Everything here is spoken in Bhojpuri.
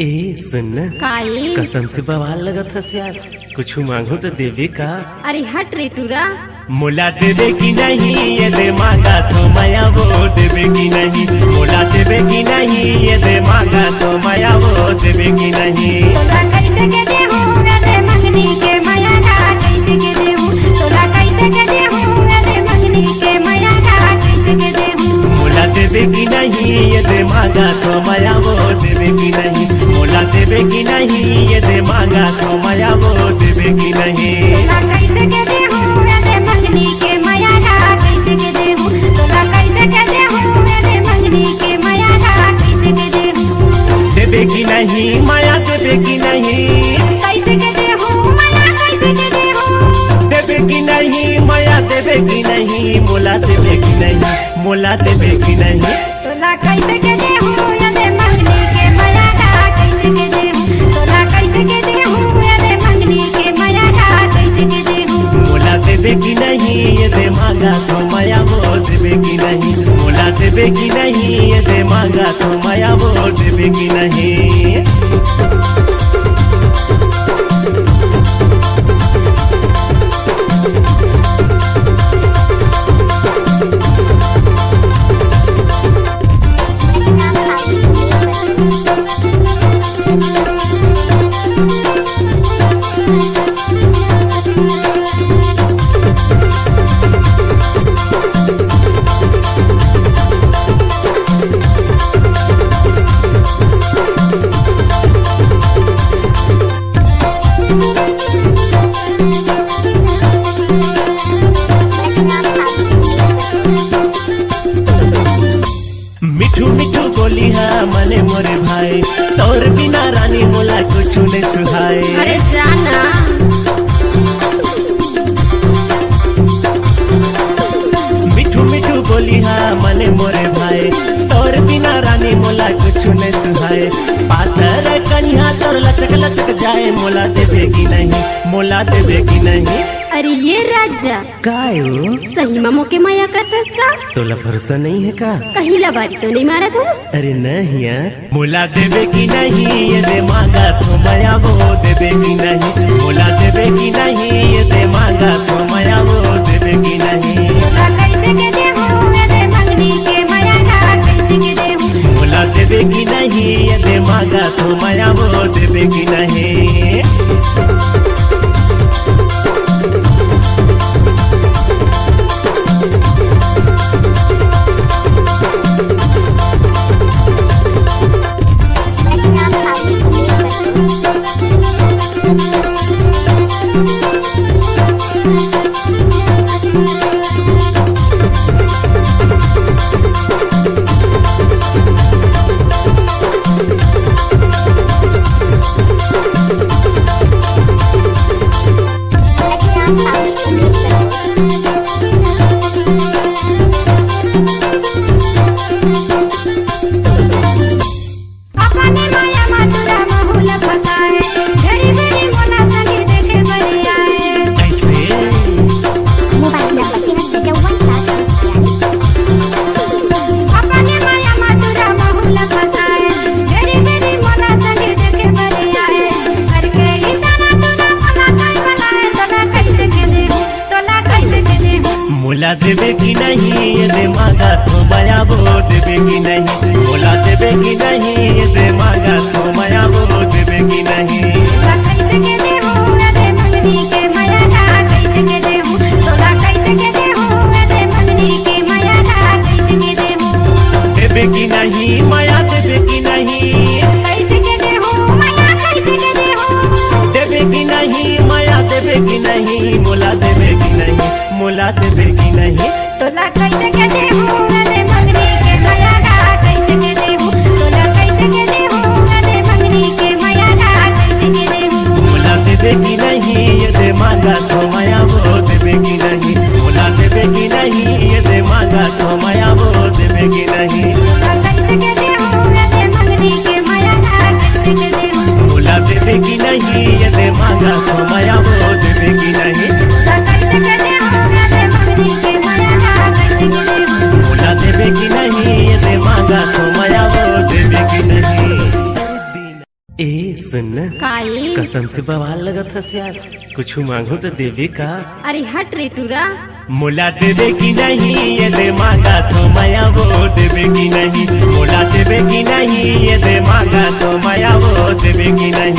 ए सुन काई कसम से बवाल लगत हस यार, कुछ मांगो तो देवे का। अरे हट रे टूरा, मोला देवे की नहीं ये दे मांगा तो माया वो देवे की नहीं। मोला देवे की नहीं ये दे मांगा तो माया वो देवे की नहीं। तोला कैसे के देहूं रे मंगनी के माया ना कैसे के देहूं। तोला कैसे के देहूं रे मंगनी के माया ना कैसे के देहूं। मोला देवे की नहीं ये दे मांगा तो माया वो देवे की नहीं। मोला देवे की नहीं ये दे मांगा तो माया वो देवे की नहीं। तोला कैसे के देहूं रे मंगनी के माया ना कैसे के देहूं। तोला कैसे के देहूं रे मंगनी के माया ना कैसे के देहूं। देवे की नहीं माया देवे की नहीं। कैसे के देहूं माया कैसे के देहूं। देवे की नहीं माया देवे की नहीं। मोला देवे की नहीं मोला देवे की नहीं। तोला कैसे के देहूं रे मंगनी के माया ना कैसे के देहूं। तोला कैसे के देहूं रे मंगनी के माया ना कैसे के देहूं। मोला देवे की नहीं ये दे मांगा तो माया वो देवे की नहीं। मोला देवे की नहीं ये दे मांगा तो माया वो देवे की नहीं। मिठू मिठू बोली है मने मोरे भाई, तोर बिना रानी मोला कुछ नहीं सुहाए। अरे जाना मिठू मिठू बोली है मने मोरे भाई, तोर बिना रानी मोला कुछ नहीं सुहाए। पातर कन्या तोर लचक लचक जाए। मोला देवे की नहीं मोला देवे की नहीं। अरे ये राजा कायो सही मामो के माया करतस का। तोला भरोसा नहीं है का? कहिला बारी तो नहीं मारा था। अरे नहीं यार। मोला देवे की नहीं ये दे मांगा तो माया वो देवे की नहीं। मोला देवे की नहीं ये दे मांगा तो माया वो देवे की नहीं। तोला कैसे के देहूं रे मंगनी के माया ना कैसे के देहूं। मोला देवे की नहीं ये दे मांगा तो माया वो देवे की नहीं। मोला देवे की नहीं ये दे मांगा तो माया वो देवे की नहीं। मोला देवे की नहीं ये दे मांगा तो माया वो देवे की नहीं। तोला कैसे के देहूं रे मंगनी के माया ना कैसे के देहूं। तोला कैसे के देहूं रे मंगनी के माया ना कैसे के देहूं। देवे की नहीं माया देवे की नहीं। कैसे के देहूं माया कैसे के देहूं। देवे की नहीं माया देवे की नहीं। मोला देवे की नहीं मोला देवे की नहीं। तोला कैसे के देहूं रे मंगनी के माया ना कैसे के देहूं। तोला कैसे के देहूं रे मंगनी के माया ना कैसे के देहूं। मोला देवे की नहीं ये दे मांगा तो माया वो देवे की नहीं। मोला देवे की नहीं ये दे मांगा तो माया वो देवे की नहीं। तोला कैसे के देहूं रे मंगनी के माया ना कैसे के देहूं। मोला देवे की नहीं ये दे मांगा तो माया वो देवे की नहीं। तोला कैसे के देहूं रे मंगनी के माया ना कैसे के देहूं। मोला देवे की नहीं ये दे मांगा तो माया वो देवे की नहीं। ए सुन काई कसम से बवाल लगत हस यार, कुछ मांगो तो देवे का। अरे हट रे टूरा। मोला देवे की नहीं ये दे मांगा तो माया वो देवे की नहीं, मोला देवे की नहीं ये दे मांगा तो माया वो देवे की नहीं।